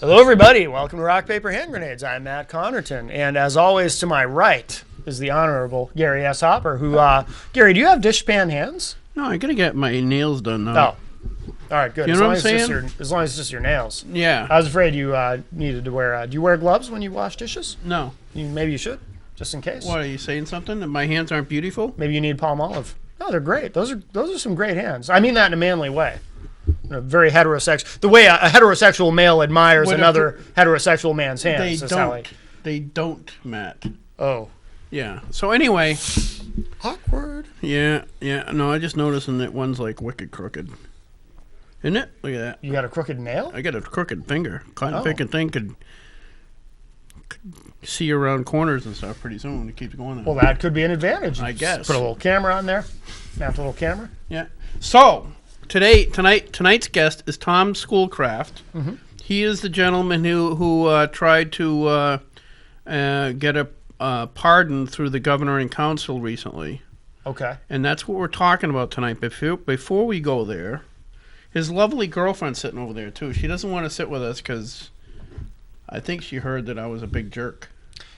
Hello, everybody. Welcome to Rock, Paper, Hand Grenades. I'm Matt Connarton, and as always, to my right is the Honorable Gary S. Hopper, who, Gary, do you have dishpan hands? No, I gotta get my nails done now. Oh. All right, good. You know what I'm saying? As long as it's just your nails. Yeah. I was afraid you needed to wear, do you wear gloves when you wash dishes? No. Maybe you should, just in case. What, are you saying something? That my hands aren't beautiful? Maybe you need palm olive. No, they're great. Those are some great hands. I mean that in a manly way. Very heterosexual. The way a heterosexual male admires another heterosexual man's hands. They don't, Matt. Oh. Yeah. So anyway. Awkward. Yeah. No, I just noticing that one's like wicked crooked. Isn't it? Look at that. You got a crooked nail? I got a crooked finger. Cotton thing could see you around corners and stuff pretty soon. It keeps going. Well, that could be an advantage. I guess. Put a little camera on there. Snap a little camera. Yeah. So tonight's guest is Tom Schoolcraft. Mm-hmm. He is the gentleman who tried to get a pardon through the governor and council recently. Okay. And that's what we're talking about tonight. Before we go there, his lovely girlfriend's sitting over there too. She doesn't want to sit with us because I think she heard that I was a big jerk.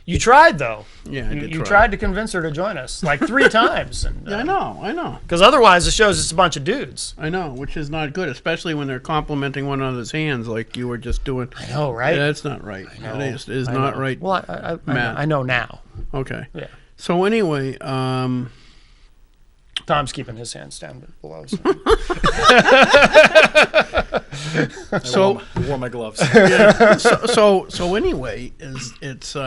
You tried, though. Yeah, I did You try. tried to convince her to join us, like 3 times. And, yeah, I know. Because otherwise, it shows it's a bunch of dudes. I know, which is not good, especially when they're complimenting one another's hands like you were just doing. I know, right? Yeah, that's not right. It is not right. Well, I know now. Okay. Yeah. So anyway, Tom's keeping his hands down below. So I wore my gloves. Yeah. So anyway, it's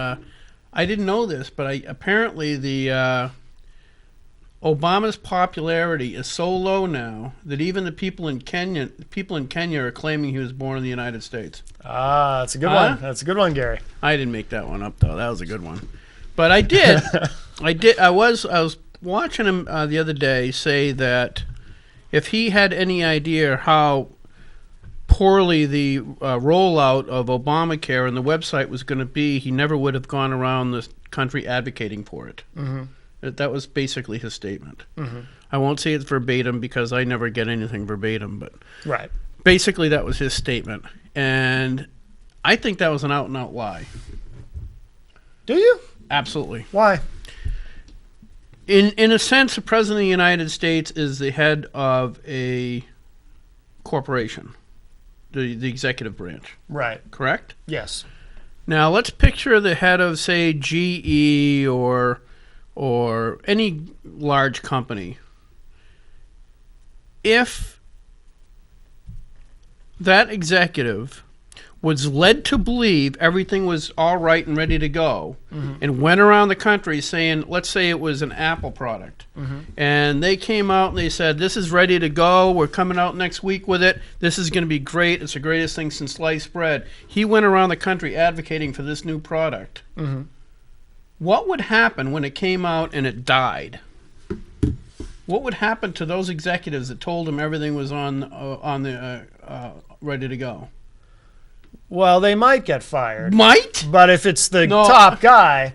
I didn't know this, but apparently the Obama's popularity is so low now that even the people in Kenya are claiming he was born in the United States. Ah, that's a good one. That's a good one, Gary. I didn't make that one up though. That was a good one. But I did. I was watching him the other day say that if he had any idea how poorly the rollout of Obamacare and the website was going to be, he never would have gone around the country advocating for it. Mm-hmm. That was basically his statement. Mm-hmm. I won't say it's verbatim because I never get anything verbatim, but right. Basically that was his statement. And I think that was an out-and-out lie. Do you? Absolutely. Why? In a sense, the President of the United States is the head of a corporation, the executive branch. Right. Correct? Yes. Now, let's picture the head of, say, GE or any large company. If that executive was led to believe everything was all right and ready to go, mm-hmm. and went around the country saying, let's say it was an Apple product, mm-hmm. and they came out and they said, this is ready to go, we're coming out next week with it, this is going to be great, it's the greatest thing since sliced bread. He went around the country advocating for this new product. Mm-hmm. What would happen when it came out and it died? What would happen to those executives that told him everything was on the ready to go? Well, they might get fired. Might? But if it's the top guy,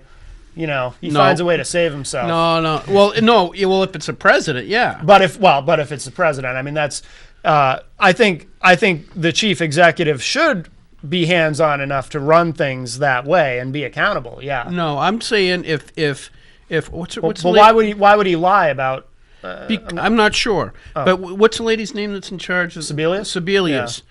he finds a way to save himself. No. Well, no. Well, if it's a president, yeah. But if it's the president, I mean, that's. I think the chief executive should be hands-on enough to run things that way and be accountable. Yeah. No, I'm saying if what's why would he lie about? I'm not sure. Oh. But what's the lady's name that's in charge of Sebelius? Sebelius. Yeah.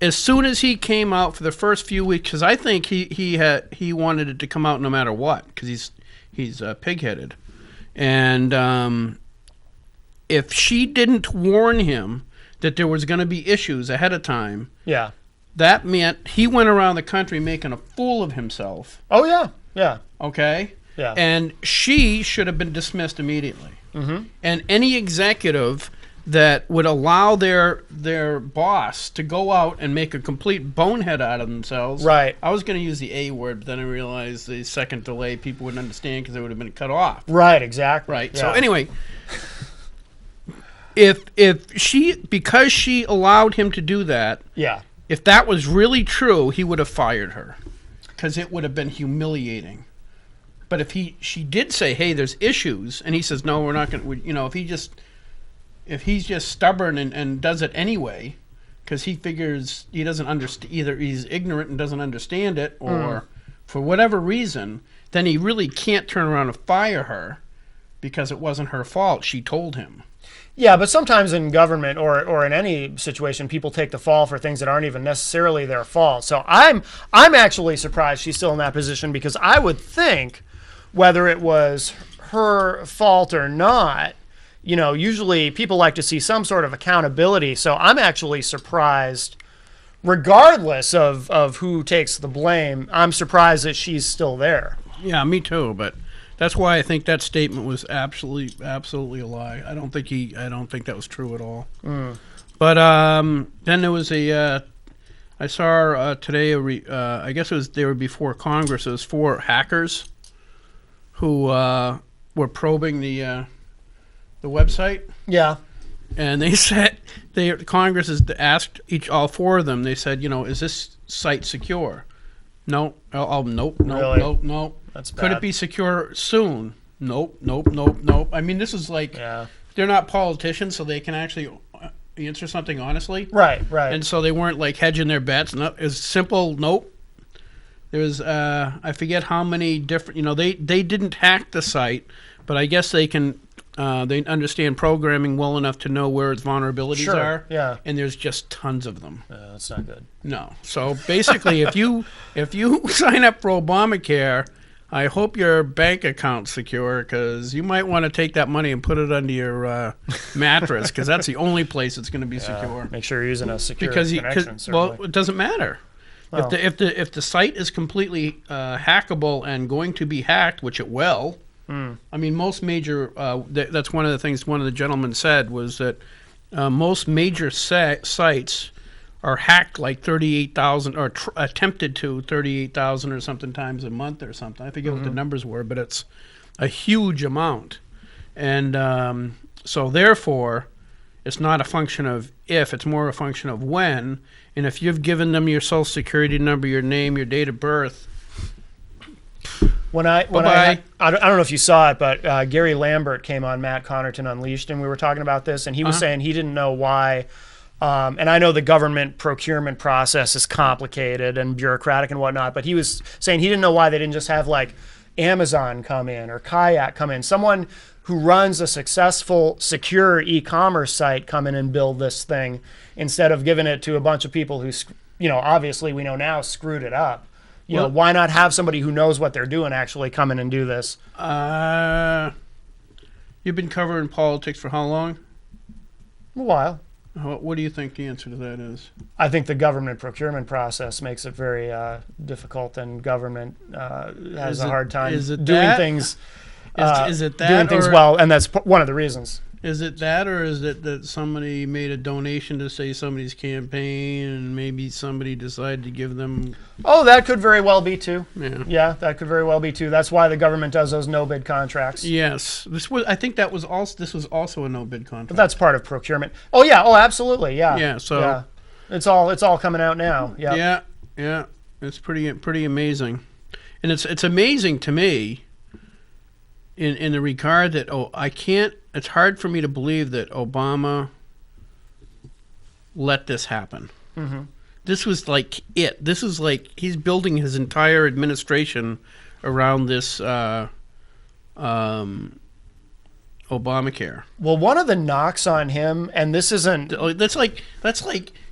As soon as he came out for the first few weeks, because I think he wanted it to come out no matter what, because he's pig-headed, and if she didn't warn him that there was going to be issues ahead of time, yeah, that meant he went around the country making a fool of himself. Oh yeah. Okay. Yeah. And she should have been dismissed immediately. Mm-hmm. And any executive that would allow their boss to go out and make a complete bonehead out of themselves. Right. I was going to use the A word, but then I realized the second delay people wouldn't understand because they would have been cut off. Right, exactly. Right. Yeah. So anyway, because she allowed him to do that, yeah. If that was really true, he would have fired her because it would have been humiliating. But if she did say, hey, there's issues, and he says, no, we're not going to, if he's just stubborn and does it anyway, because he figures he doesn't understand, either he's ignorant and doesn't understand it, or for whatever reason, then he really can't turn around and fire her because it wasn't her fault. She told him. Yeah, but sometimes in government or in any situation, people take the fall for things that aren't even necessarily their fault. So I'm actually surprised she's still in that position, because I would think, whether it was her fault or not, you know, usually people like to see some sort of accountability. So I'm actually surprised, regardless of who takes the blame, I'm surprised that she's still there. Yeah, me too, but that's why I think that statement was absolutely a lie. I don't think that was true at all. But then there was I saw today I guess they were before Congress. It was 4 hackers who were probing the website. Yeah. And they said Congress has asked all 4 of them. They said, you know, is this site secure? No. Nope. Really? Nope. That's bad. Could it be secure soon? Nope. I mean, this is like, they're not politicians, so they can actually answer something honestly. Right. And so they weren't like hedging their bets. No, it's simple. Nope. There was I forget how many different. You know, they didn't hack the site, but I guess they can. They understand programming well enough to know where its vulnerabilities are. Yeah. And there's just tons of them. That's not good. No. So basically, if you sign up for Obamacare, I hope your bank account's secure, because you might want to take that money and put it under your mattress, because that's the only place it's going to be secure. Make sure you're using a secure connection. Well, it doesn't matter. Well, if the site is completely hackable and going to be hacked, which it will. I mean, most major. That's one of the things one of the gentlemen said, was that most major sites are hacked like 38,000 or attempted to 38,000 or something times a month or something. I forget what the numbers were, but it's a huge amount. And so therefore, it's not a function of if, it's more a function of when. And if you've given them your social security number, your name, your date of birth. I don't know if you saw it, but Gary Lambert came on Matt Connarton Unleashed, and we were talking about this, and he was saying he didn't know why. And I know the government procurement process is complicated and bureaucratic and whatnot, but he was saying he didn't know why they didn't just have like Amazon come in or Kayak come in. Someone who runs a successful, secure e-commerce site come in and build this thing, instead of giving it to a bunch of people who, you know, obviously we know now screwed it up. You know, why not have somebody who knows what they're doing actually come in and do this? You've been covering politics for how long? A while. What do you think the answer to that is? I think the government procurement process makes it very difficult, and government has a hard time doing things. Is it that? Doing things well, and that's one of the reasons. Is it that, or is it that somebody made a donation to, say, somebody's campaign, and maybe somebody decided to give them... Oh, that could very well be, too. Yeah, that could very well be, too. That's why the government does those no-bid contracts. Yes. This was also a no-bid contract. But that's part of procurement. Oh, yeah. Oh, absolutely. Yeah. Yeah, so... Yeah. It's all coming out now. Yeah. Yeah. It's pretty amazing. And it's amazing to me in the regard that, it's hard for me to believe that Obama let this happen. This was like it. This is like he's building his entire administration around this Obamacare. Well, one of the knocks on him, and this isn't... That's like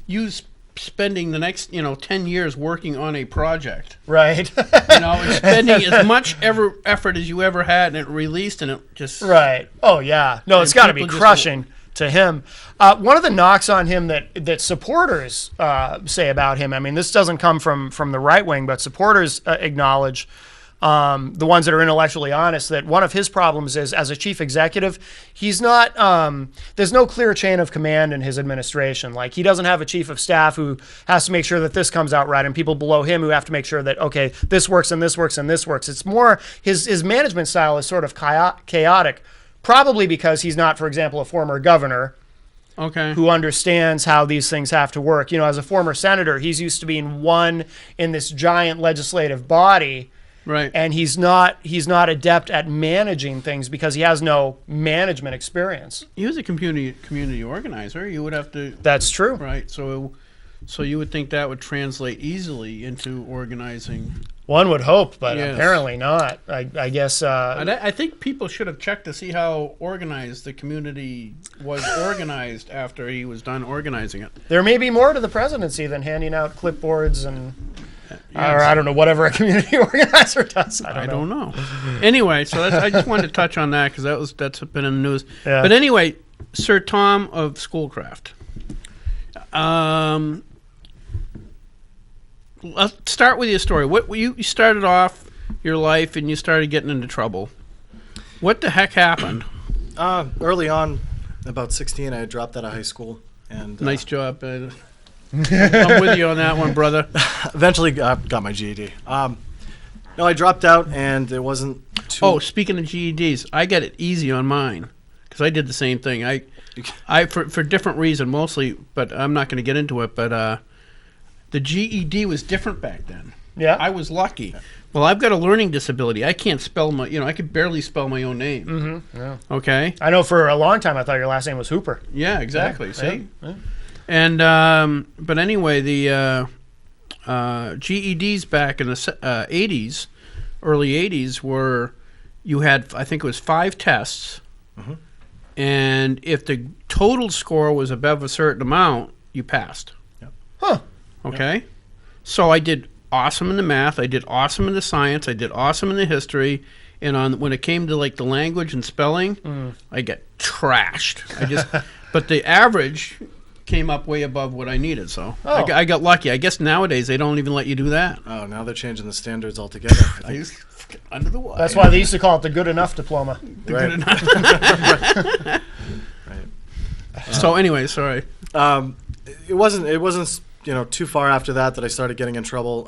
you spending the next 10 years working on a project, right? And spending as much effort as you ever had, and it released, and it just right. Oh yeah, no, it's got to be crushing to him. One of the knocks on him that supporters say about him, I mean, this doesn't come from the right wing, but supporters acknowledge, the ones that are intellectually honest, that one of his problems is, as a chief executive, he's not, there's no clear chain of command in his administration. Like, he doesn't have a chief of staff who has to make sure that this comes out right, and people below him who have to make sure that, okay, this works and this works and this works. It's more, his management style is sort of chaotic, probably because he's not, for example, a former governor. Okay. Who understands how these things have to work. As a former senator, he's used to being one in this giant legislative body, Right. And he's not adept at managing things because he has no management experience. He was a community organizer. You would have to. That's true. Right. So you would think that would translate easily into organizing. One would hope, but Yes. apparently not. I guess. And I think people should have checked to see how organized the community was organized after he was done organizing it. There may be more to the presidency than handing out clipbooks and, Yes. or I don't know, whatever a community organizer does. I don't know. Anyway, so I just wanted to touch on that because that's been in the news. Yeah. But anyway, Sir Tom of Schoolcraft. Let's start with your story. What you started off your life and you started getting into trouble. What the heck happened? Early on, about 16, I had dropped out of high school. And Nice job. I'm with you on that one, brother. eventually got my GED. No, I dropped out, and it wasn't too... Oh, speaking of GEDs, I got it easy on mine because I did the same thing. I for different reason mostly, but I'm not going to get into it. But the GED was different back then. Yeah. I was lucky. Well, I've got a learning disability. I can't spell I could barely spell my own name. Mm-hmm. Yeah. Okay. I know for a long time I thought your last name was Hooper. Yeah, exactly. Yeah, See? yeah. And but anyway, the GEDs back in the 80s, early 80s, were you had, I think it was 5 tests, Mhm. and if the total score was above a certain amount, you passed. Yep. Huh. Okay? So I did awesome in the math, I did awesome in the science, I did awesome in the history, and when it came to like the language and spelling, I got trashed. But the average came up way above what I needed, so Oh. I got lucky. I guess nowadays they don't even let you do that. Oh, now they're changing the standards altogether. I think. Under the wire. That's why they used to call it the good enough diploma. Right. Right. So anyway, sorry. It wasn't too far after that I started getting in trouble.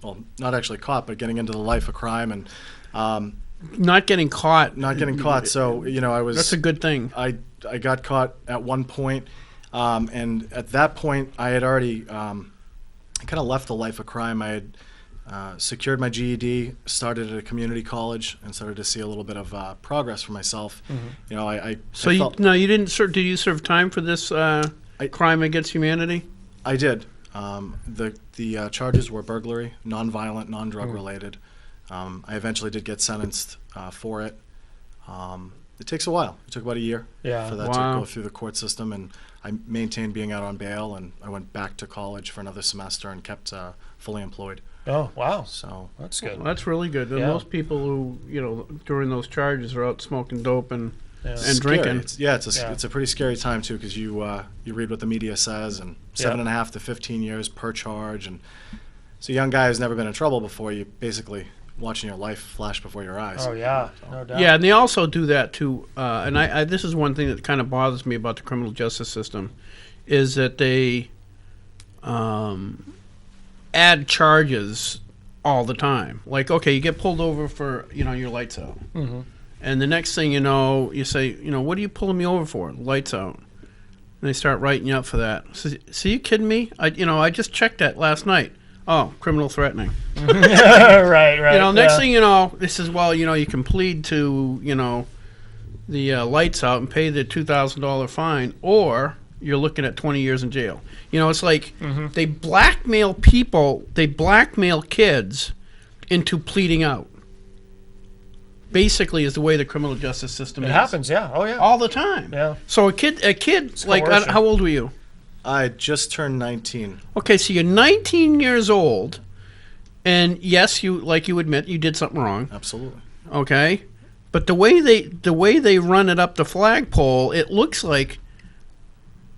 Well, not actually caught, but getting into the life of crime and Not getting caught. not getting caught. So I was. That's a good thing. I got caught at one point, and at that point I had already kind of left the life of crime. I had secured my GED, started at a community college, and started to see a little bit of progress for myself. Mm-hmm. So you didn't serve? Did you serve time for this crime against humanity? I did. The charges were burglary, non-violent, non-drug related. I eventually did get sentenced for it. It takes a while. It took about a year for that to go through the court system, and I maintained being out on bail, and I went back to college for another semester and kept fully employed. Oh, wow. So That's good. Well, that's really good. Yeah. Most people who during those charges are out smoking dope and Scary. drinking. It's a pretty scary time too, because you read what the media says, and 7.5 to 15 years per charge, and so a young guy who's never been in trouble before, you basically watching your life flash before your eyes. Oh, yeah. No doubt. Yeah, and they also do that too. And I this is one thing that kind of bothers me about the criminal justice system, is that they add charges all the time. Like, okay, you get pulled over for your lights out, and the next thing you know, you say, what are you pulling me over for? Lights out. And they start writing you up for that. So you kidding me? I just checked that last night. Oh, criminal threatening. right. Next thing you know, this is, you can plead to, the lights out and pay the $2,000 fine, or you're looking at 20 years in jail. It's like they blackmail people, they blackmail kids into pleading out. Basically is the way the criminal justice system is. It happens, yeah. Oh, yeah. All the time. Yeah. So a kid like, coercion. how old were you? I just turned 19. Okay, so you're 19 years old, and yes, you admit you did something wrong. Absolutely. Okay, but the way they run it up the flagpole, it looks like,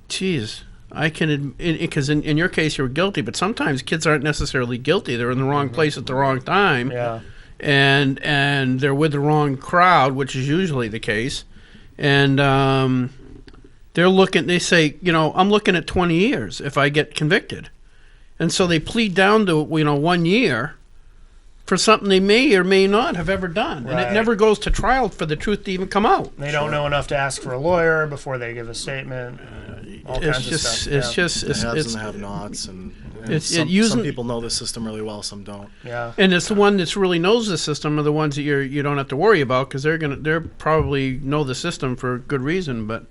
geez, I can, because in your case you were guilty, but sometimes kids aren't necessarily guilty. They're in the wrong place at the wrong time. Yeah. And they're with the wrong crowd, which is usually the case, and they say, I'm looking at 20 years if I get convicted. And so they plead down to, 1 year for something they may or may not have ever done. Right. And it never goes to trial for the truth to even come out. They don't know enough to ask for a lawyer before they give a statement. All kinds of stuff. It's just, The haves it's and the have-nots, and And some people know the system really well, some don't. Yeah. And it's the one that's really knows the system are the ones that you don't have to worry about because they're probably know the system for good reason. But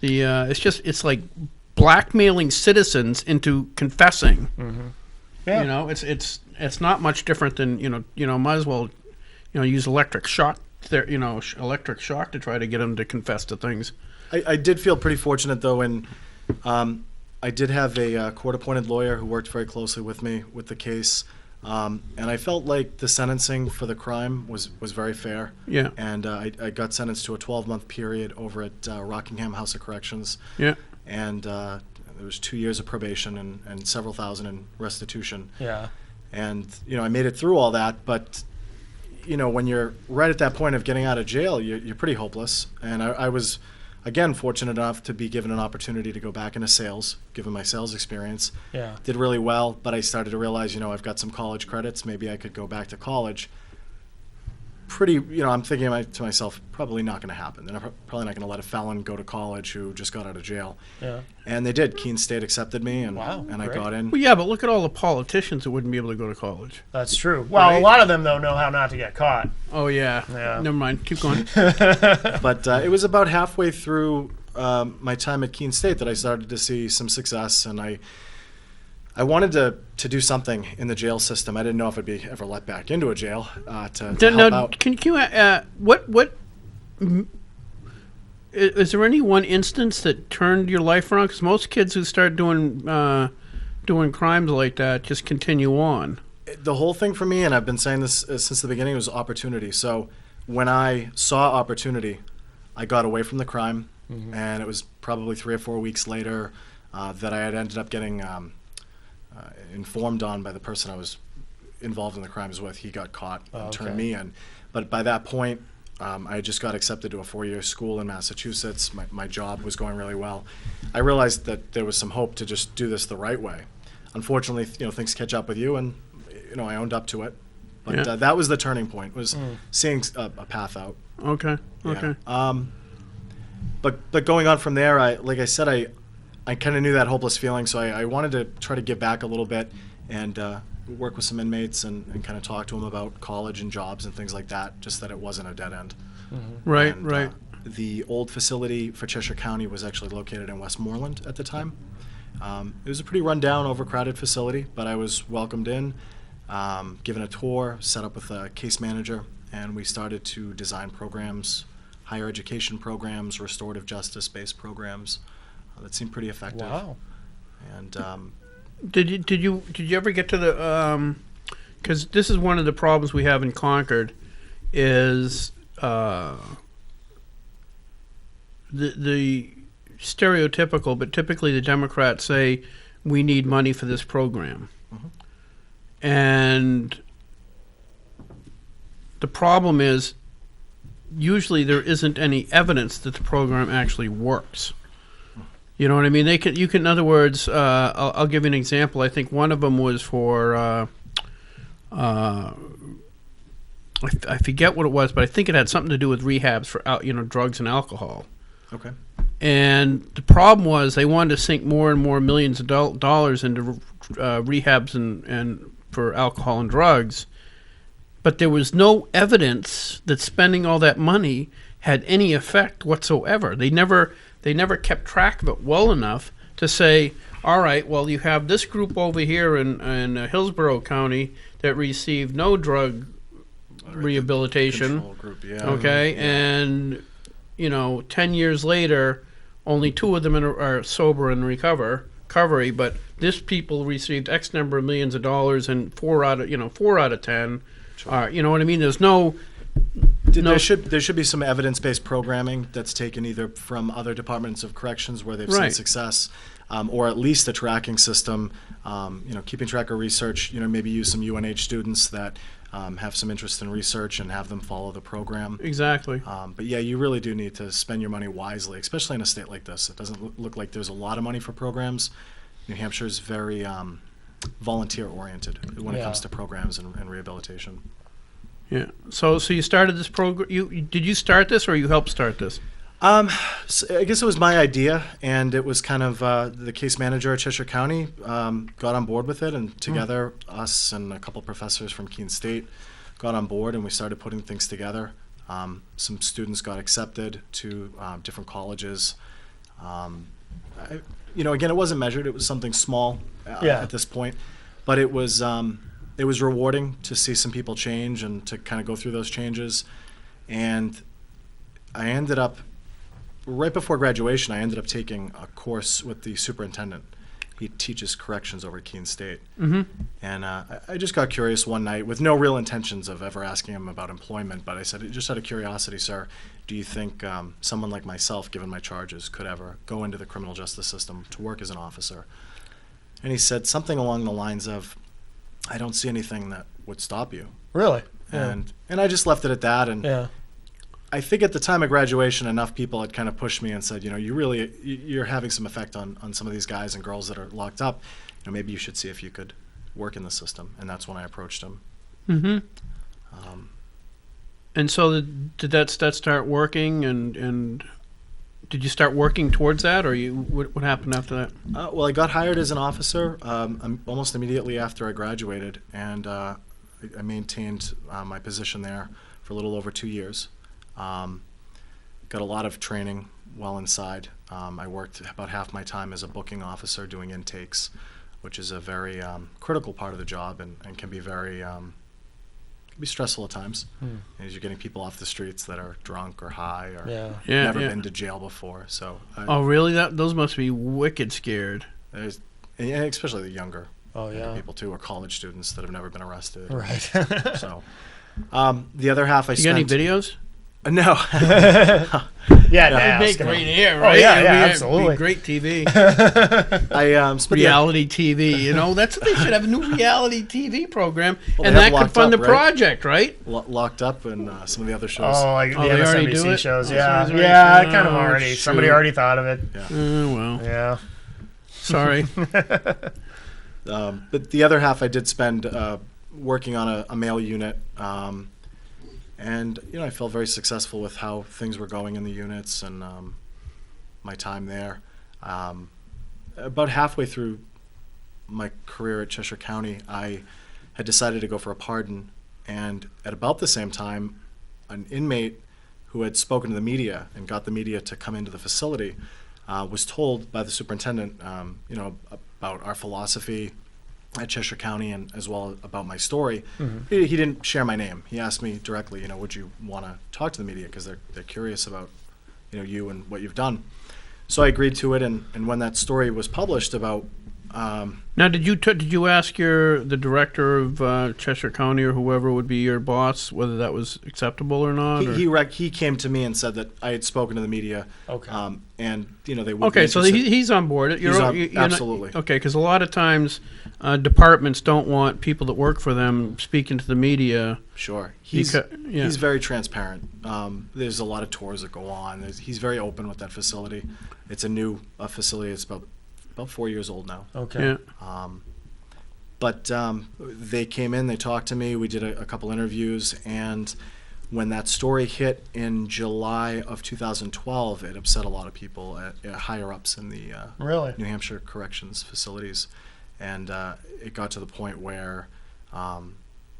it's like blackmailing citizens into confessing. Mm-hmm. Yeah. It's not much different than might as well use electric shock electric shock to try to get them to confess to things. I did feel pretty fortunate though, and I did have a court-appointed lawyer who worked very closely with me with the case, and I felt like the sentencing for the crime was very fair. Yeah. And I got sentenced to a 12-month period over at Rockingham House of Corrections. Yeah. And there was 2 years of probation and several thousand in restitution. Yeah. And I made it through all that, but when you're right at that point of getting out of jail, you're pretty hopeless. And I was, again, fortunate enough to be given an opportunity to go back into sales, given my sales experience. Yeah. Did really well, but I started to realize, I've got some college credits. Maybe I could go back to college. I'm thinking to myself, probably not going to happen. They're probably not going to let a felon go to college who just got out of jail. Yeah. And they did. Keene State accepted me, and great. I got in. Well, yeah, but look at all the politicians that wouldn't be able to go to college. That's true. Well, Right? a lot of them, though, know how not to get caught. Oh, yeah. Yeah. Never mind. Keep going. But it was about halfway through my time at Keene State that I started to see some success, and I wanted to do something in the jail system. I didn't know if I'd be ever let back into a jail to help out. Can you is there any one instance that turned your life around? Because most kids who start doing crimes like that just continue on. The whole thing for me, and I've been saying this since the beginning, was opportunity. So when I saw opportunity, I got away from the crime, and it was probably 3 or 4 weeks later that I had ended up getting informed on by the person I was involved in the crimes with. He got caught and turned me in. But by that point, I just got accepted to a 4-year school in Massachusetts. My job was going really well. I realized that there was some hope to just do this the right way. Unfortunately, things catch up with you, and I owned up to it. But that was the turning point, was seeing a path out. Okay. Yeah. But going on from there, like I said, I kind of knew that hopeless feeling, so I wanted to try to give back a little bit and work with some inmates and kind of talk to them about college and jobs and things like that, just that it wasn't a dead end. Right, And, right. The old facility for Cheshire County was actually located in Westmoreland at the time. It was a pretty run-down, overcrowded facility, but I was welcomed in, given a tour, set up with a case manager, and we started to design programs, higher education programs, restorative justice-based programs. That seemed pretty effective. Wow. And Did you ever get to the because this is one of the problems we have in Concord is the stereotypical, but typically the Democrats say we need money for this program, and the problem is usually there isn't any evidence that the program actually works. You know what I mean? You can. In other words, I'll give you an example. I think one of them was for. I forget what it was, but I think it had something to do with rehabs for drugs and alcohol. okay. And the problem was they wanted to sink more and more millions of dollars into rehabs and for alcohol and drugs, but there was no evidence that spending all that money had any effect whatsoever. They never kept track of it well enough to say, all right, well, you have this group over here in Hillsborough County that received no drug rehabilitation. Control group, yeah. Okay, and 10 years later, only 2 of them are sober and recovery, but this people received X number of millions of dollars, and 4 out of 10. Sure. You know what I mean? There's no. There should be some evidence-based programming that's taken either from other departments of corrections where they've seen success, or at least a tracking system. Keeping track of research. Maybe use some UNH students that have some interest in research and have them follow the program. Exactly. But yeah, you really do need to spend your money wisely, especially in a state like this. It doesn't look like there's a lot of money for programs. New Hampshire is very volunteer-oriented when it comes to programs and rehabilitation. Yeah. So you started this program. Did you start this, or you helped start this? So I guess it was my idea, and it was kind of the case manager at Cheshire County got on board with it, and together, us and a couple professors from Keene State got on board, and we started putting things together. Some students got accepted to different colleges. Again, it wasn't measured. It was something small at this point, but it was rewarding to see some people change and to kind of go through those changes. And I ended up, right before graduation, I ended up taking a course with the superintendent. He teaches corrections over at Keene State. Mm-hmm. And I just got curious one night with no real intentions of ever asking him about employment, but I said, just out of curiosity, sir, do you think someone like myself, given my charges, could ever go into the criminal justice system to work as an officer? And he said something along the lines of, I don't see anything that would stop you. Really? And I just left it at that. And I think at the time of graduation, enough people had kind of pushed me and said, you're having some effect on some of these guys and girls that are locked up. Maybe you should see if you could work in the system. And that's when I approached him. Mm-hmm. And so did that start working, and did you start working towards that, or what happened after that? Well, I got hired as an officer almost immediately after I graduated, and I maintained my position there for a little over 2 years. Got a lot of training while inside. I worked about half my time as a booking officer doing intakes, which is a very critical part of the job and can be very can be stressful at times. As you're getting people off the streets that are drunk or high or never been to jail before. So oh, really? Those must be wicked scared. And especially the younger people too, or college students that have never been arrested. Right. So the other half You got any videos? No. That would make great air, right? Oh, absolutely. Be great TV. I reality TV. That's what they should have, a new reality TV program, Well, and that could fund the project, right? Locked Up and some of the other shows. Oh, like the they already do MSNBC it? shows. Oh, Yeah, somebody's already- kind of already. shoot. Somebody already thought of it. Well, Yeah. sorry. But the other half I did spend working on a male unit. And I felt very successful with how things were going in the units and my time there. About halfway through my career at Cheshire County, I had decided to go for a pardon. And at about the same time, an inmate who had spoken to the media and got the media to come into the facility was told by the superintendent, about our philosophy at Cheshire County and as well about my story. He didn't share my name. He asked me directly, would you want to talk to the media because they're curious about you and what you've done. So I agreed to it, and when that story was published about Now, did you ask the director of Cheshire County or whoever would be your boss whether that was acceptable or not? he came to me and said that I had spoken to the media. Okay. And they would. Okay, be so interested. he's on board. You're absolutely. Okay, because a lot of times departments don't want people that work for them speaking to the media. Sure. He's yeah. very transparent. There's a lot of tours that go on. He's very open with that facility. It's a new facility. It's about 4 years old now. Okay. Yeah. But they came in, they talked to me, we did a couple interviews, and when that story hit in July of 2012, it upset a lot of people at higher-ups in the Really? New Hampshire corrections facilities. And it got to the point where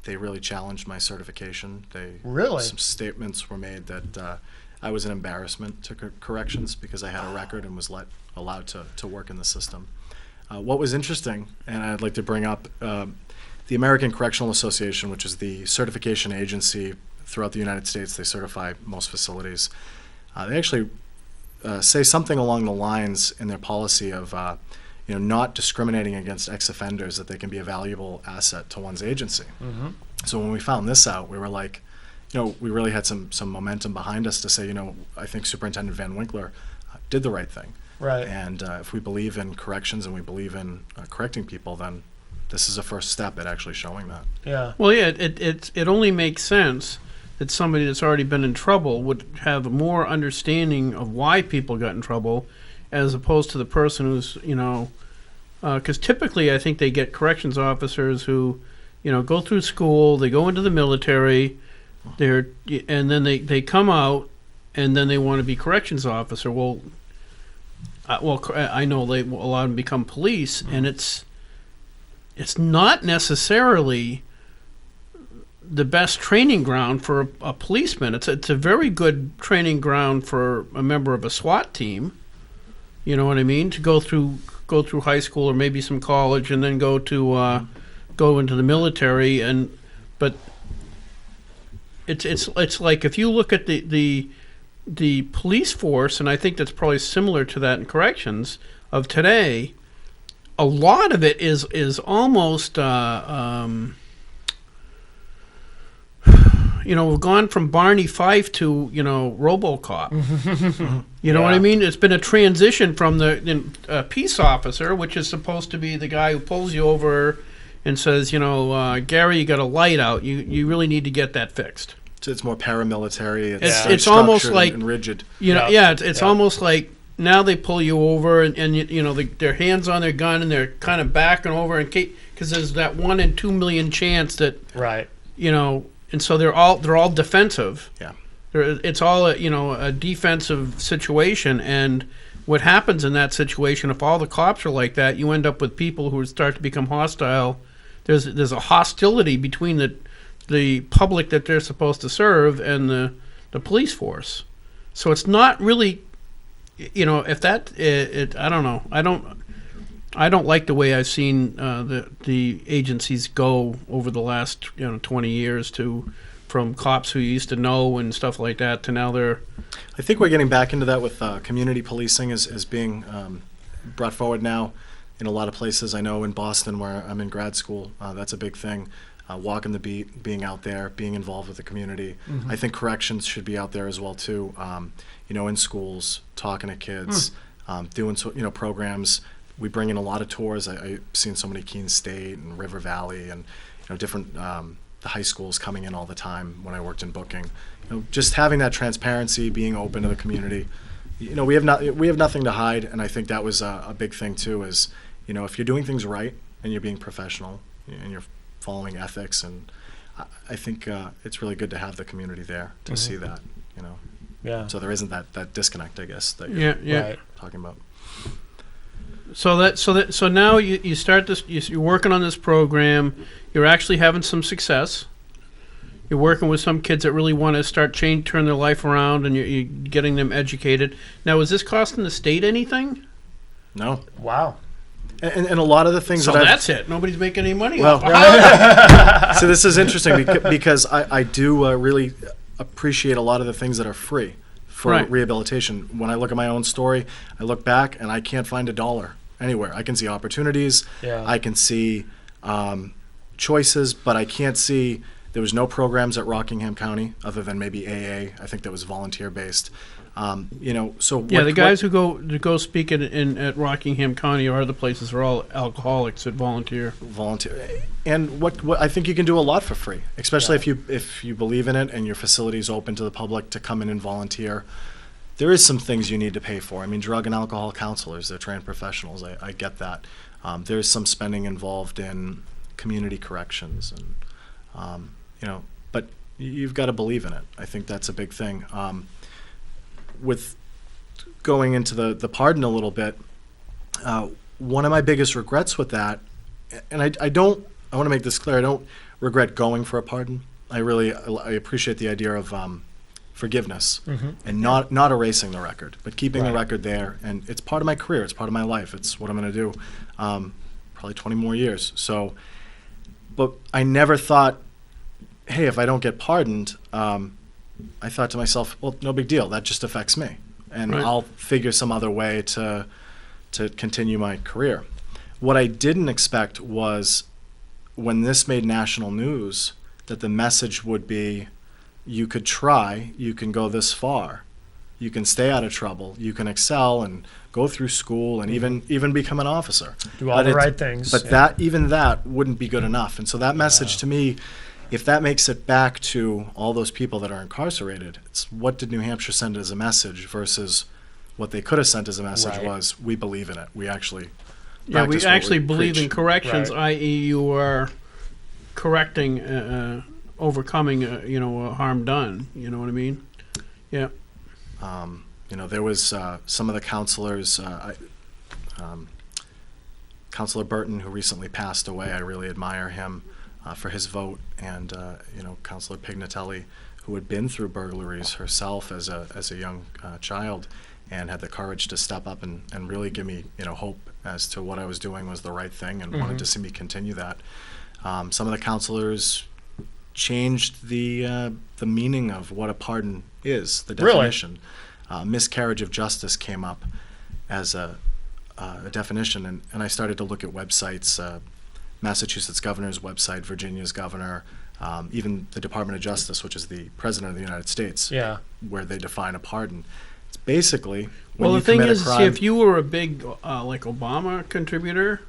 they really challenged my certification. Really? Some statements were made that I was an embarrassment to corrections because I had a record and was allowed to work in the system. What was interesting, and I'd like to bring up, the American Correctional Association, which is the certification agency throughout the United States, they certify most facilities. They actually say something along the lines in their policy of not discriminating against ex-offenders, that they can be a valuable asset to one's agency. Mm-hmm. So when we found this out, we were like, we really had some momentum behind us to say, I think Superintendent Van Winkler did the right thing. Right. And if we believe in corrections and we believe in correcting people, then this is a first step at actually showing that. Yeah. Well, yeah, it only makes sense that somebody that's already been in trouble would have more understanding of why people got in trouble, as opposed to the person who's, because typically I think they get corrections officers who, go through school, they go into the military, and then they come out and then they want to be corrections officer. Well, I know a lot of them become police, and it's not necessarily the best training ground for a policeman. It's a very good training ground for a member of a SWAT team. You know what I mean? To go through high school or maybe some college, and then go into the military. But it's like, if you look at the police force, and I think that's probably similar to that in corrections of today, a lot of it is almost we've gone from Barney Fife to RoboCop. You know what I mean? It's been a transition from the peace officer, which is supposed to be the guy who pulls you over and says, Gary, you got a light out. You really need to get that fixed. So it's more paramilitary. It's almost like and rigid. It's almost like now they pull you over and their hands on their gun and they're kind of backing over because there's that 1 in 2 million chance that and so they're all defensive. Yeah, it's all a defensive situation, and what happens in that situation, if all the cops are like that, you end up with people who start to become hostile. There's a hostility between the public that they're supposed to serve and the police force. So it's not really, if that I don't know. I don't like the way I've seen the agencies go over the last 20 years from cops who used to know and stuff like that to now they're. I think we're getting back into that with community policing as being brought forward now in a lot of places. I know in Boston, where I'm in grad school, that's a big thing. Walking the beat, being out there, being involved with the community. Mm-hmm. I think corrections should be out there as well too. In schools, talking to kids, doing programs. We bring in a lot of tours. I've seen so many Keene State and River Valley and different the high schools coming in all the time when I worked in booking. Just having that transparency, being open to the community. We have nothing to hide, and I think that was a big thing too. Is if you're doing things right and you're being professional and you're following ethics, and I think it's really good to have the community there to see that. Yeah. So there isn't that disconnect, I guess, that you're talking about. So now you start this. You're working on this program. You're actually having some success. You're working with some kids that really want to turn their life around, and you're getting them educated. Now, is this costing the state anything? No. Wow. And a lot of the things that's it. Nobody's making any money. Well, so this is interesting because I do really appreciate a lot of the things that are free for rehabilitation. When I look at my own story, I look back and I can't find $1 anywhere. I can see opportunities. Yeah. I can see choices, but I can't see. There was no programs at Rockingham County other than maybe AA. I think that was volunteer based. The guys who go speak at Rockingham County or other places are all alcoholics that volunteer. And what I think you can do a lot for free, especially if you believe in it and your facility is open to the public to come in and volunteer. There is some things you need to pay for. I mean, drug and alcohol counselors, they're trained professionals. I get that. There is some spending involved in community corrections, and but you've got to believe in it. I think that's a big thing. With going into the pardon a little bit, one of my biggest regrets with that, and I want to make this clear, I don't regret going for a pardon. I appreciate the idea of forgiveness and not erasing the record, but keeping the record there. And it's part of my career. It's part of my life. It's what I'm going to do, probably 20 more years. So, but I never thought, hey, if I don't get pardoned, I thought to myself, well, no big deal. That just affects me, and I'll figure some other way to continue my career. What I didn't expect was when this made national news that the message would be, you could try, you can go this far, you can stay out of trouble, you can excel and go through school and even become an officer. Do all the right things. But that wouldn't be good enough. And so that message to me, if that makes it back to all those people that are incarcerated, it's what did New Hampshire send as a message versus what they could have sent as a message was, we believe in it. We actually we actually believe in corrections, i.e. you are correcting, overcoming, harm done. You know what I mean? Yeah. There was some of the counselors, Counselor Burton, who recently passed away. I really admire him for his vote, and Counselor Pignatelli, who had been through burglaries herself as a young child, and had the courage to step up and really give me hope as to what I was doing was the right thing, and wanted to see me continue that. Some of the counselors changed the meaning of what a pardon is, the definition. Really? Miscarriage of justice came up as a definition, and I started to look at websites, Massachusetts governor's website, Virginia's governor, even the Department of Justice, which is the President of the United States, where they define a pardon. It's basically when you commit a crime. See, if you were a big like Obama contributor,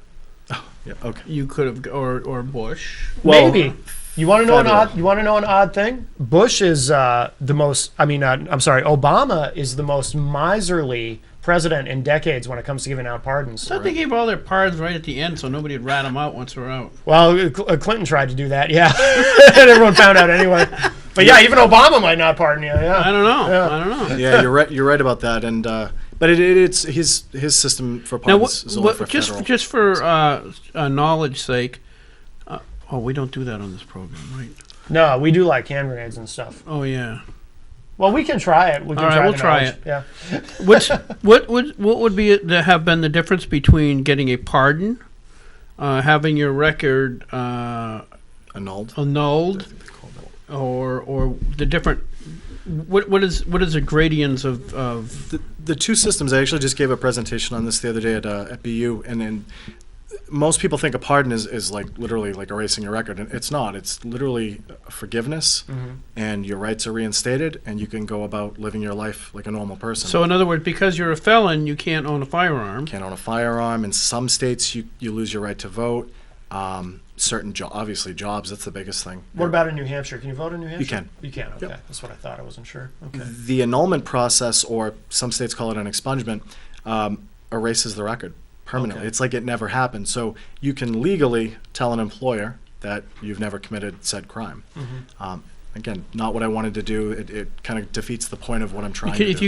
you could have, or Bush. Well, maybe. You want to know an odd thing? Bush is the most. Obama is the most miserly president in decades when it comes to giving out pardons. I thought they gave all their pardons right at the end, so nobody would rat them out once they're out. Well, Clinton tried to do that, and everyone found out anyway. But even Obama might not pardon you. Yeah, I don't know. Yeah, you're right about that, and but it's his system for pardons is only for federal. Just for knowledge sake. We don't do that on this program, right? No, we do like hand grenades and stuff. Oh yeah. Well, we can try it. We'll try it. Yeah. What would be to have been the difference between getting a pardon, having your record annulled, or the different? What is the gradients of the two systems? I actually just gave a presentation on this the other day at BU, and most people think a pardon is like literally like erasing your record, and it's not. It's literally forgiveness, and your rights are reinstated, and you can go about living your life like a normal person. So in other words, because you're a felon, you can't own a firearm. Can't own a firearm. In some states, you lose your right to vote. Certain obviously jobs, that's the biggest thing. What about in New Hampshire? Can you vote in New Hampshire? You can. You can, okay. Yep. That's what I thought. I wasn't sure. Okay. The annulment process, or some states call it an expungement, erases the record permanently. Okay. It's like it never happened. So you can legally tell an employer that you've never committed said crime. Again, not what I wanted to do. It kind of defeats the point of what I'm trying to do. If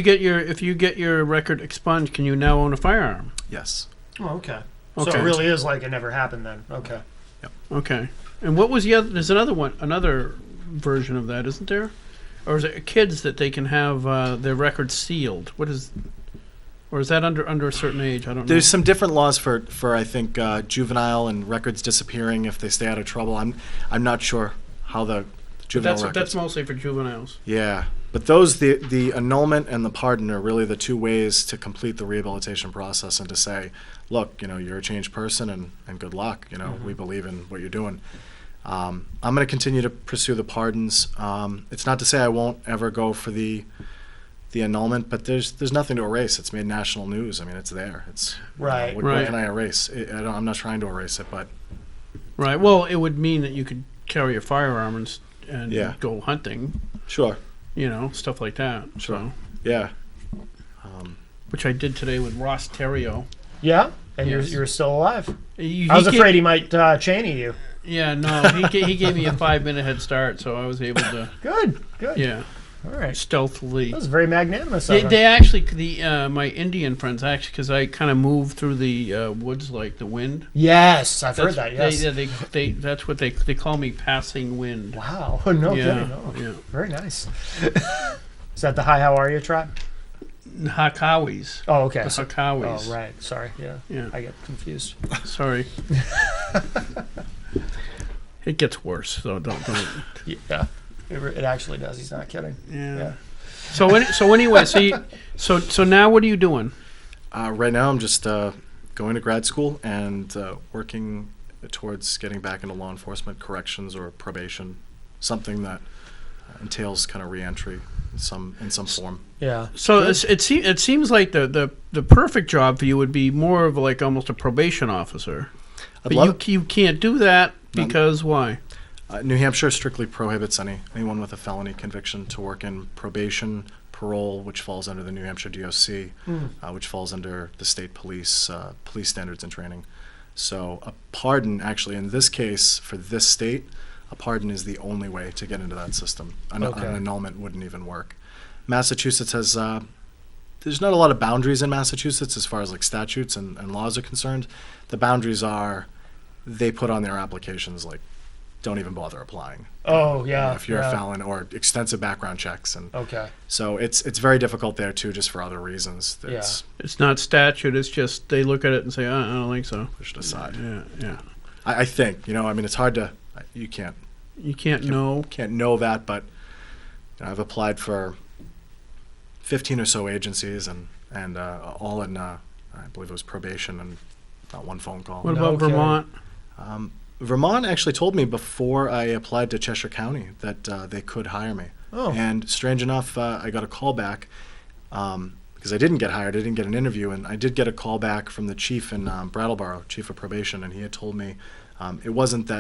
you get your record expunged, can you now own a firearm? Yes. Oh, okay. So it really is like it never happened then. Okay. Yep. Okay. And what was the other? There's another version of that, isn't there? Or is it kids that they can have their records sealed? What is? Or is that under a certain age? I don't know. There's some different laws for I think juvenile and records disappearing if they stay out of trouble. I'm not sure how the juvenile records. That's mostly for juveniles. Yeah, but those the annulment and the pardon are really the two ways to complete the rehabilitation process and to say, look, you're a changed person and good luck. We believe in what you're doing. I'm going to continue to pursue the pardons. It's not to say I won't ever go for the annulment, but there's nothing to erase. It's made national news. I mean, it's there. It's right. What can I erase? I'm not trying to erase it, but right. Well, it would mean that you could carry a firearm and go hunting. Sure. Stuff like that. Sure. So. Yeah. Which I did today with Ross Terrio. Yeah, and you're still alive. I was afraid he might Cheney you. Yeah, no, he gave me a 5-minute head start, so I was able to. Good. Yeah. All right. Stealthily. That was very magnanimous. They actually, my Indian friends, actually, because I kind of moved through the woods like the wind. Yes, I've heard that. Yes. That's what they call me, passing wind. Wow. No kidding. No. Yeah. Very nice. Is that the Hi, How Are You tribe? Hakawis. Oh, okay. The Hakawis. Oh, right. Sorry. Yeah. I get confused. Sorry. It gets worse, so don't. Yeah. It actually does. He's not kidding. Yeah. So anyway, so now what are you doing? Right now, I'm just going to grad school and working towards getting back into law enforcement, corrections, or probation, something that entails kind of reentry in some form. Yeah. So it seems like the perfect job for you would be more of like almost a probation officer. But you can't do that because why? New Hampshire strictly prohibits anyone with a felony conviction to work in probation, parole, which falls under the New Hampshire DOC, which falls under the state police standards and training. So a pardon, actually, in this case, for this state, a pardon is the only way to get into that system. An annulment wouldn't even work. Massachusetts has there's not a lot of boundaries in Massachusetts as far as like statutes and laws are concerned. The boundaries are they put on their applications like don't even bother applying. Oh yeah. If you're a felon, or extensive background checks, and Okay. so it's very difficult there too, just for other reasons. It's not statute. It's just they look at it and say, I don't think so. Pushed aside. Yeah. I think I mean it's hard to you can't know that, but I've applied for 15 or so agencies and all in I believe it was probation and not one phone call. What about Vermont? Vermont actually told me before I applied to Cheshire County that they could hire me. Oh. And strange enough, I got a call back because I didn't get hired. I didn't get an interview, and I did get a call back from the chief in Brattleboro, chief of probation, and he had told me it wasn't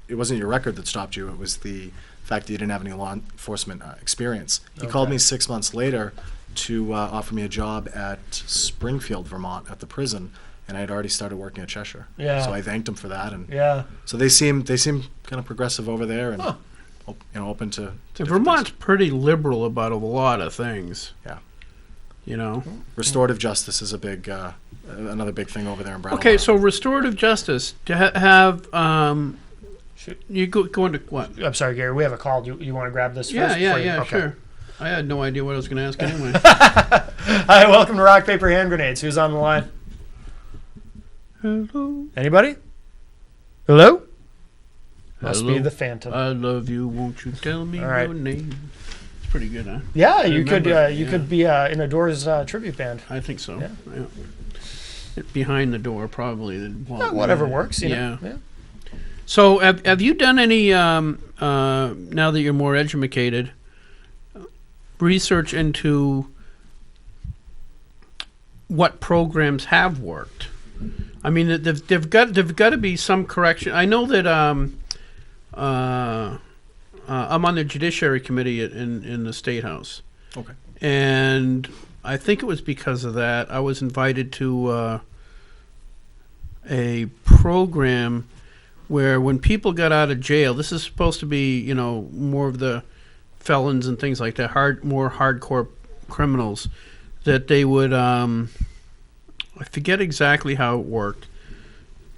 your record that stopped you. It was the fact that you didn't have any law enforcement experience. He called me 6 months later to offer me a job at Springfield, Vermont, at the prison. And I had already started working at Cheshire. Yeah. So I thanked him for that. And Yeah. so they seem kind of progressive over there and open to Vermont's pretty liberal about a lot of things. Yeah. Restorative justice is a big another big thing over there in Brattleboro. Okay, so restorative justice to have you go into what? I'm sorry, Gary. We have a call. You want to grab this first? Yeah, Okay. sure. I had no idea what I was going to ask anyway. Hi, welcome to Rock Paper Hand Grenades. Who's on the line? Hello. Anybody? Hello? Must be the Phantom. I love you. Won't you tell me All right. your name? It's pretty good, huh? Yeah, you could remember, could be in a Doors tribute band. I think so. Yeah. Behind the door, probably. Whatever works. You know? Yeah. So, have you done any now that you're more educated, research into what programs have worked? I mean, they've got to be some correction. I know that I'm on the Judiciary Committee in the State House. Okay. And I think it was because of that I was invited to a program where when people got out of jail, this is supposed to be, more of the felons and things like that, more hardcore criminals, that they would, I forget exactly how it worked,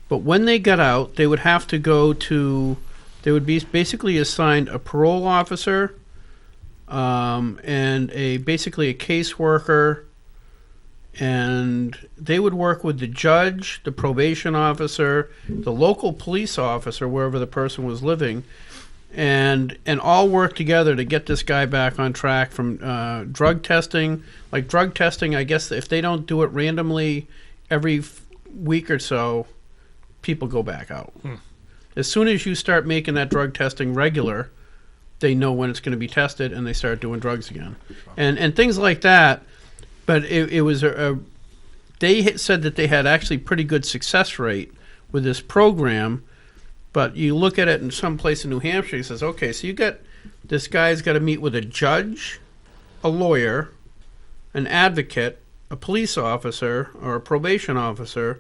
but when they got out, they would have to they would be basically assigned a parole officer, and basically a caseworker, and they would work with the judge, the probation officer, the local police officer, wherever the person was living, and all work together to get this guy back on track from drug testing. Like drug testing, I guess if they don't do it randomly every week or so, people go back out. As soon as you start making that drug testing regular, they know when it's going to be tested, and they start doing drugs again, and things like that. But it was they said that they had actually pretty good success rate with this program. But you look at it in some place in New Hampshire, he says, okay, so you got this guy's got to meet with a judge, a lawyer, an advocate, a police officer, or a probation officer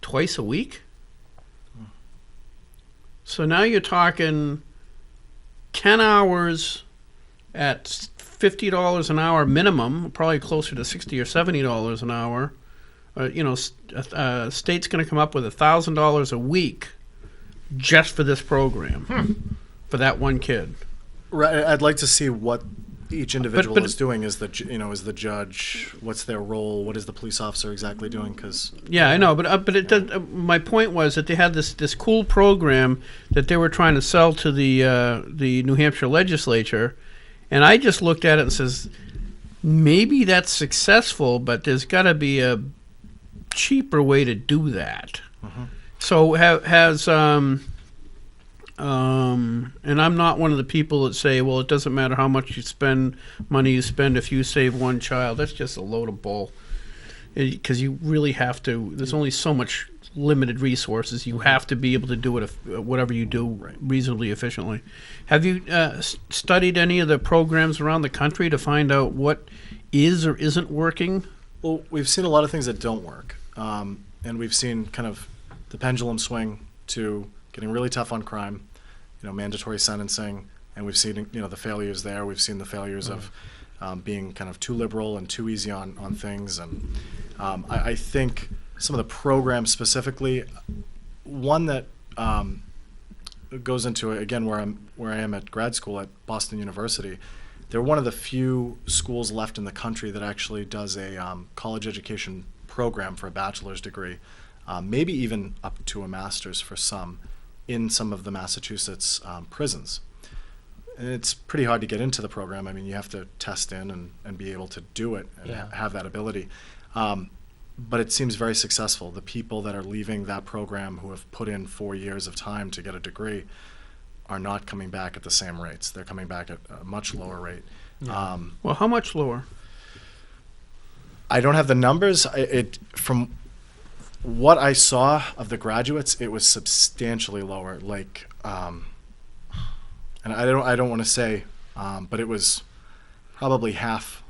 twice a week. So now you're talking 10 hours at $50 an hour minimum, probably closer to $60 or $70 an hour. State's going to come up with $1,000 a week just for this program, for that one kid. Right. I'd like to see what each individual is doing. Is the judge? What's their role? What is the police officer exactly doing? Because I know, but it does, my point was that they had this cool program that they were trying to sell to the New Hampshire legislature, and I just looked at it and says, maybe that's successful, but there's got to be a cheaper way to do that. So and I'm not one of the people that say, well, it doesn't matter how much money you spend if you save one child. That's just a load of bull. Because you really have to. There's only so much limited resources. You have to be able to do it whatever you do reasonably efficiently. Have you studied any of the programs around the country to find out what is or isn't working? Well, we've seen a lot of things that don't work, and we've seen kind of the pendulum swing to getting really tough on crime, mandatory sentencing, and we've seen the failures there. We've seen the failures of being kind of too liberal and too easy on things. And I think some of the programs specifically, one that goes into, again, where I am at grad school at Boston University, they're one of the few schools left in the country that actually does a college education program for a bachelor's degree, maybe even up to a master's for some, in some of the Massachusetts prisons. And it's pretty hard to get into the program. I mean, you have to test in and be able to do it and have that ability. But it seems very successful. The people that are leaving that program who have put in 4 years of time to get a degree are not coming back at the same rates. They're coming back at a much lower rate. Yeah. Well, how much lower? I don't have the numbers. From what I saw of the graduates, it was substantially lower. Like, and I don't want to say, but it was probably half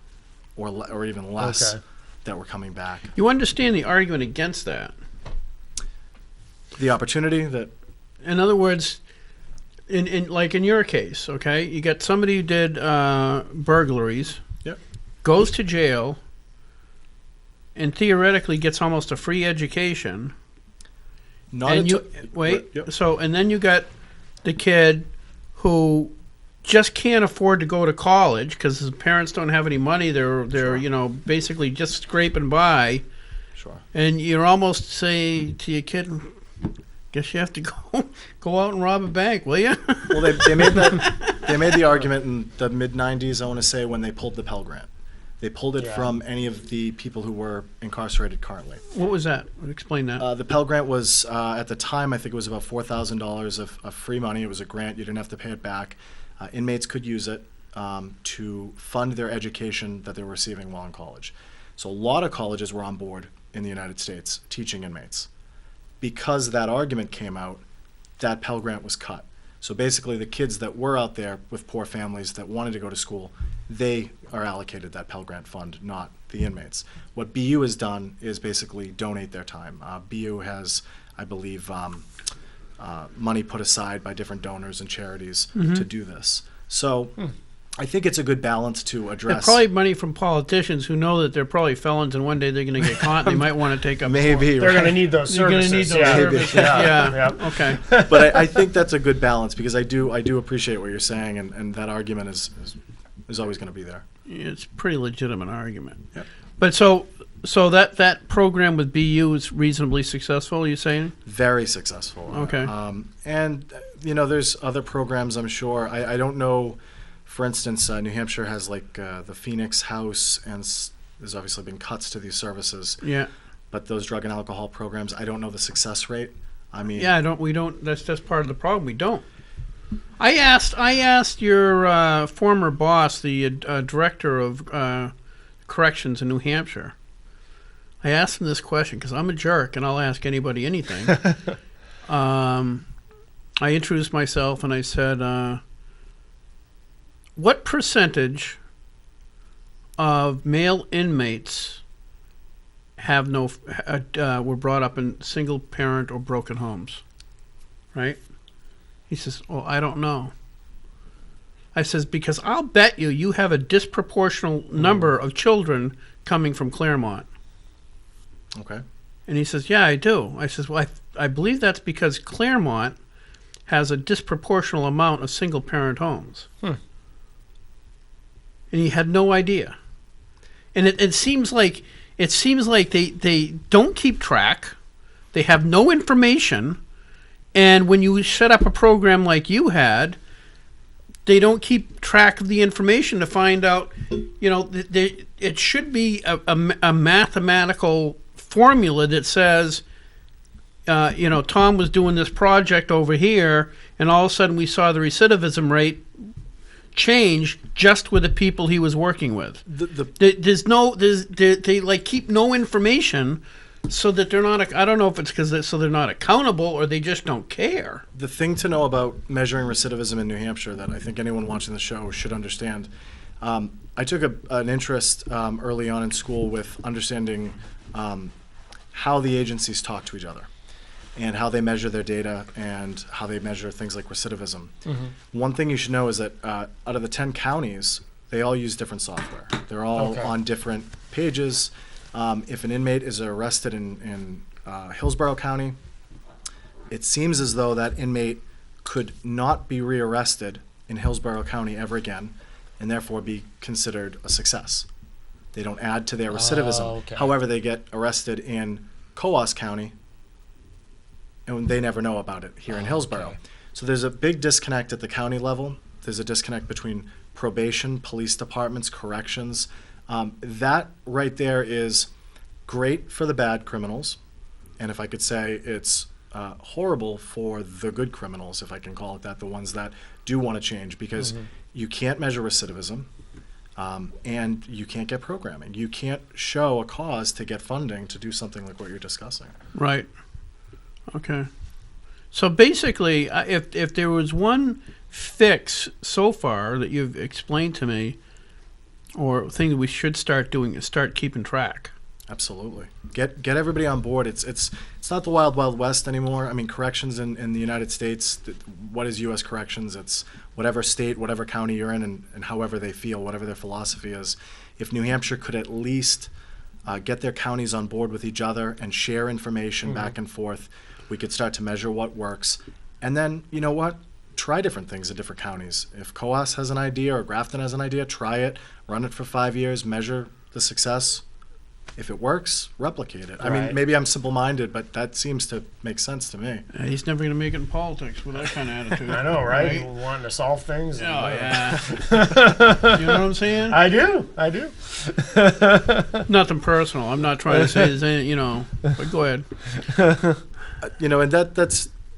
or even less that were coming back. You understand the argument against that? The opportunity that, in other words, in like in your case, okay, you got somebody who did burglaries, goes to jail, and theoretically gets almost a free education. So and then you got the kid who just can't afford to go to college because his parents don't have any money. They're basically just scraping by. Sure. And you're almost say to your kid, guess you have to go out and rob a bank, will you? Well, they made the argument in the mid '90s. I want to say when they pulled the Pell Grant, they pulled it from any of the people who were incarcerated currently. What was that? Explain that. The Pell Grant was at the time, I think it was about $4,000 of free money. It was a grant; you didn't have to pay it back. Inmates could use it to fund their education that they were receiving while in college. So a lot of colleges were on board in the United States teaching inmates. Because that argument came out, that Pell Grant was cut. So basically the kids that were out there with poor families that wanted to go to school, they are allocated that Pell Grant fund, not the inmates. What BU has done is basically donate their time. BU has, I believe, money put aside by different donors and charities to do this. So I think it's a good balance to address. And probably money from politicians who know that they're probably felons and one day they're going to get caught and they might want to take up maybe they're going to need those services. They're going to need those services. Yeah. Okay. But I think that's a good balance because I do appreciate what you're saying, and that argument is always going to be there. It's a pretty legitimate argument. Yep. But so that program with BU is reasonably successful, you're saying? Very successful. Okay. And there's other programs, I'm sure. I don't know. For instance, New Hampshire has like the Phoenix House, and there's obviously been cuts to these services. Yeah. But those drug and alcohol programs, I don't know the success rate. I mean, we don't. That's part of the problem. We don't. I asked your former boss, the director of corrections in New Hampshire. I asked him this question because I'm a jerk and I'll ask anybody anything. I introduced myself and I said, what percentage of male inmates have were brought up in single parent or broken homes? Right? He says, well, I don't know. I says, because I'll bet you have a disproportional number of children coming from Claremont. Okay. And he says, yeah, I do. I says, well, I believe that's because Claremont has a disproportional amount of single-parent homes. And he had no idea. And it seems like they don't keep track. They have no information. And when you set up a program like you had, they don't keep track of the information to find out, it should be a mathematical formula that says, Tom was doing this project over here, and all of a sudden we saw the recidivism rate change just with the people he was working with. They keep no information so that they're not. I don't know if it's because they're not accountable or they just don't care. The thing to know about measuring recidivism in New Hampshire that I think anyone watching the show should understand. I took an interest early on in school with understanding how the agencies talk to each other and how they measure their data and how they measure things like recidivism. One thing you should know is that out of the 10 counties, they all use different software. They're all on different pages. If an inmate is arrested in Hillsborough County, it seems as though that inmate could not be rearrested in Hillsborough County ever again, and therefore be considered a success. They don't add to their recidivism. However, they get arrested in Coos County, and they never know about it here in Hillsborough. So there's a big disconnect at the county level. There's a disconnect between probation, police departments, corrections. That right there is great for the bad criminals, and if I could say it's horrible for the good criminals, if I can call it that, the ones that do want to change, because you can't measure recidivism, and you can't get programming. You can't show a cause to get funding to do something like what you're discussing. Right. Okay. So basically, if there was one fix so far that you've explained to me, or thing that we should start doing, is start keeping track. Absolutely. Get everybody on board. It's not the wild, wild west anymore. I mean, corrections in the United States, what is U.S. corrections? It's whatever state, whatever county you're in, and however they feel, whatever their philosophy is. If New Hampshire could at least get their counties on board with each other and share information back and forth, we could start to measure what works. And then, you know what? Try different things in different counties. If Coas has an idea or Grafton has an idea, try it, run it for 5 years, measure the success. If it works, replicate it. I mean, maybe I'm simple-minded, but that seems to make sense to me. He's never going to make it in politics with that kind of attitude. I know, right? Wanting to solve things. Oh, yeah. You know what I'm saying? I do. Nothing personal. I'm not trying to say there's any, you know, but go ahead. And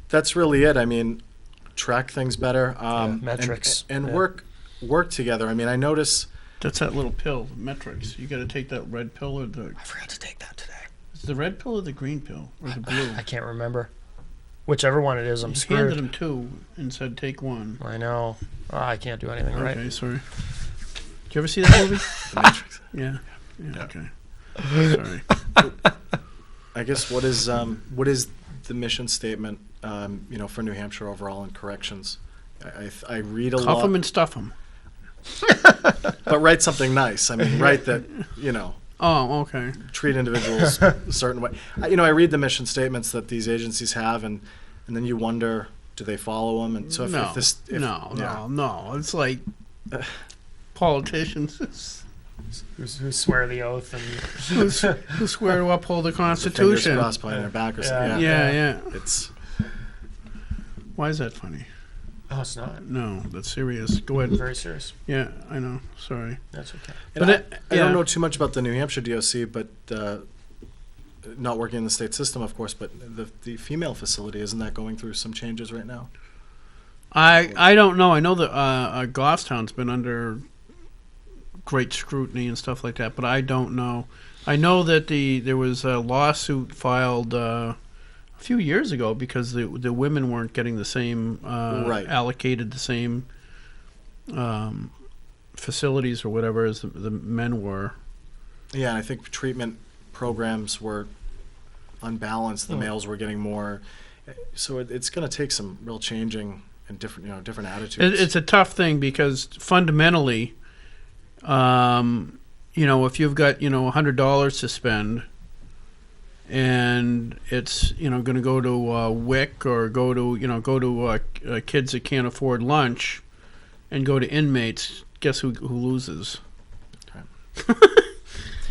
that's really it. I mean, track things better. Metrics. And work together. I mean, I notice... That's that little pill, metrics. You got to take that red pill or the... I forgot to take that today. Is it the red pill or the green pill? Or the blue? I can't remember. Whichever one it is, I'm You screwed. handed him two and said, take one. I know. Oh, I can't do anything right. Okay, sorry. Did you ever see that movie? The Matrix. Yeah, okay. Sorry. I guess what is the mission statement, for New Hampshire overall in corrections? I read a lot. Cuff them and stuff them. But write something nice. I mean, write that, Oh, okay. treat individuals a certain way. I read the mission statements that these agencies have, and then you wonder, do they follow them? And so No. It's like politicians Who swear the oath and who swear to uphold the fingers Constitution. crossed behind their back or something. Yeah. It's Why is that funny? Oh, it's not. No, that's serious. Go ahead. Very serious. Yeah, I know. Sorry. That's okay. But I don't know too much about the New Hampshire DOC, but not working in the state system, of course. But the female facility, isn't that going through some changes right now? I don't know. I know that Goffstown's been under great scrutiny and stuff like that, but I don't know. I know that there was a lawsuit filed a few years ago because the women weren't getting the same allocated the same facilities or whatever as the men were. Yeah, and I think treatment programs were unbalanced. The males were getting more, so it's going to take some real changing and different attitudes. It's a tough thing because fundamentally, if you've got $100 to spend, and it's going to go to WIC or go to kids that can't afford lunch, and go to inmates. Guess who loses?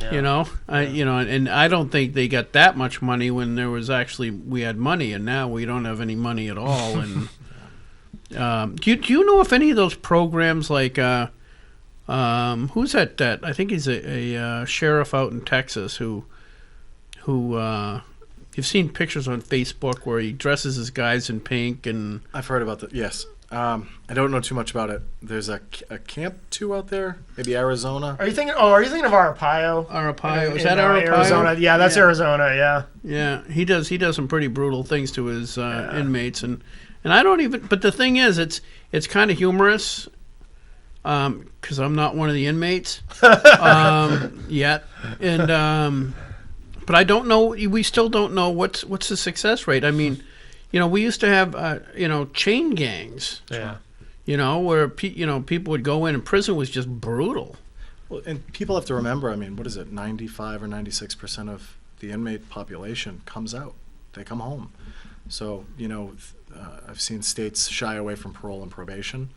Yeah. And I don't think they got that much money when we had money, and now we don't have any money at all. And do you know if any of those programs like who's that? I think he's a sheriff out in Texas who you've seen pictures on Facebook where he dresses his guys in pink, and I've heard about that. Yes, I don't know too much about it. There's a Camp 2 out there, maybe Arizona. Are you thinking of Arapaio? Arapaio, is that Arapaio? Arizona. Yeah, that's Arizona. Yeah. Yeah, he does some pretty brutal things to his inmates, and I don't even. But the thing is, it's kind of humorous. Because I'm not one of the inmates yet, and but I don't know. We still don't know what's the success rate. I mean, we used to have chain gangs. Yeah. You know, where people would go in and prison was just brutal. Well, and people have to remember, I mean, what is it, 95 or 96% of the inmate population comes out. They come home. So, I've seen states shy away from parole and probation.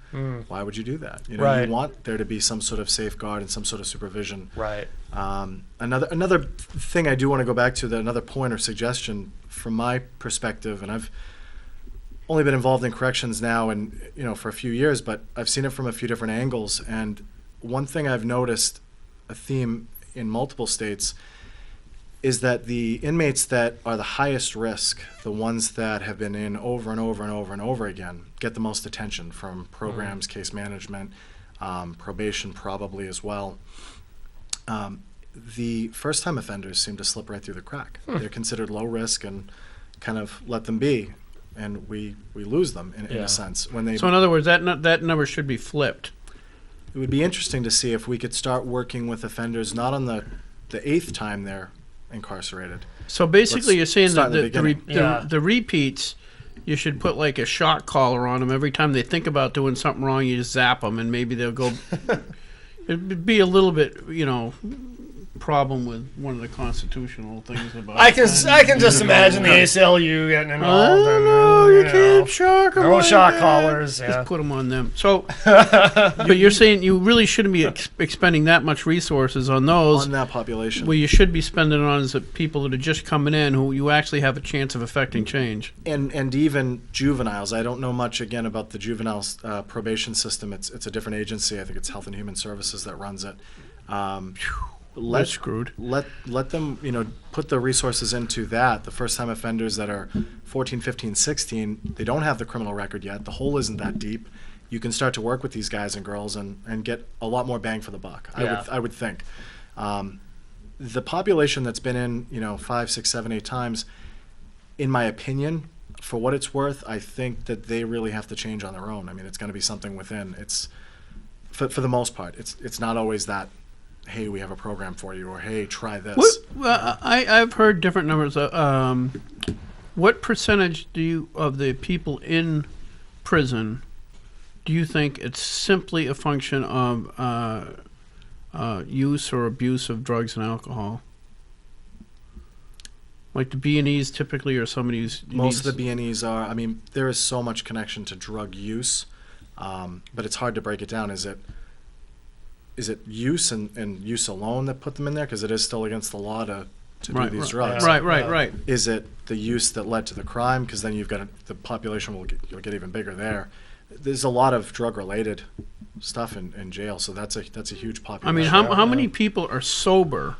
Why would you do that? Right. You want there to be some sort of safeguard and some sort of supervision. Right. Another thing I do want to go back to, another point or suggestion from my perspective, and I've only been involved in corrections now and for a few years, but I've seen it from a few different angles. And one thing I've noticed, a theme in multiple states, is that the inmates that are the highest risk, the ones that have been in over and over and over and over again, get the most attention from programs, case management, probation probably as well. The first-time offenders seem to slip right through the crack. They're considered low risk and kind of let them be, and we lose them in a sense. So in other words, that number should be flipped. It would be interesting to see if we could start working with offenders not on the 8th time they're incarcerated. So basically, you're saying that the repeats, you should put like a shock collar on them every time they think about doing something wrong. You just zap them, and maybe they'll go. It'd be a little bit, problem with one of the constitutional things about. I can just imagine the ACLU getting involved. You can't shock them. No shock collars. Yeah. Just put them on them. So, but you're saying you really shouldn't be expending that much resources on those. On that population. Well, you should be spending it on is the people that are just coming in who you actually have a chance of affecting change. And even juveniles. I don't know much again about the juvenile probation system. It's a different agency. I think it's Health and Human Services that runs it. They're screwed. Let them, put the resources into that. The first-time offenders that are 14, 15, 16, they don't have the criminal record yet. The hole isn't that deep. You can start to work with these guys and girls and get a lot more bang for the buck, I would think. The population that's been in, 5, 6, 7, 8 times, in my opinion, for what it's worth, I think that they really have to change on their own. I mean, it's going to be something within. It's, for the most part, it's not always that, hey, we have a program for you, or hey, try this. Well, I've heard different numbers. What percentage of the people in prison do you think it's simply a function of use or abuse of drugs and alcohol? Like the B&Es typically are somebody who's... Most of the B&Es are, there is so much connection to drug use, but it's hard to break it down. Is it use and use alone that put them in there? Because it is still against the law to do these drugs. Right. Is it the use that led to the crime? Because then you've got the population will get even bigger there. There's a lot of drug-related stuff in jail, so that's a huge population. How many people are sober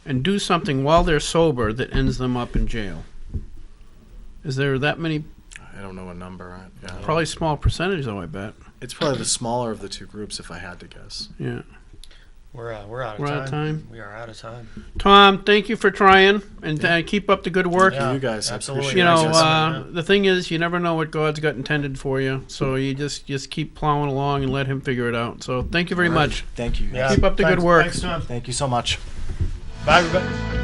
and do something while they're sober that ends them up in jail? Is there that many? I don't know a number. Probably a small percentage, though, I bet. It's probably the smaller of the two groups, if I had to guess. Yeah. We're out of time. We're out of time. We are out of time. Tom, thank you for trying, and keep up the good work. Thank you guys. Absolutely. The thing is, you never know what God's got intended for you, so you just keep plowing along and let Him figure it out. So thank you very much. Thank you. Keep up the good work. Thanks, Tom. Thank you so much. Bye, everybody.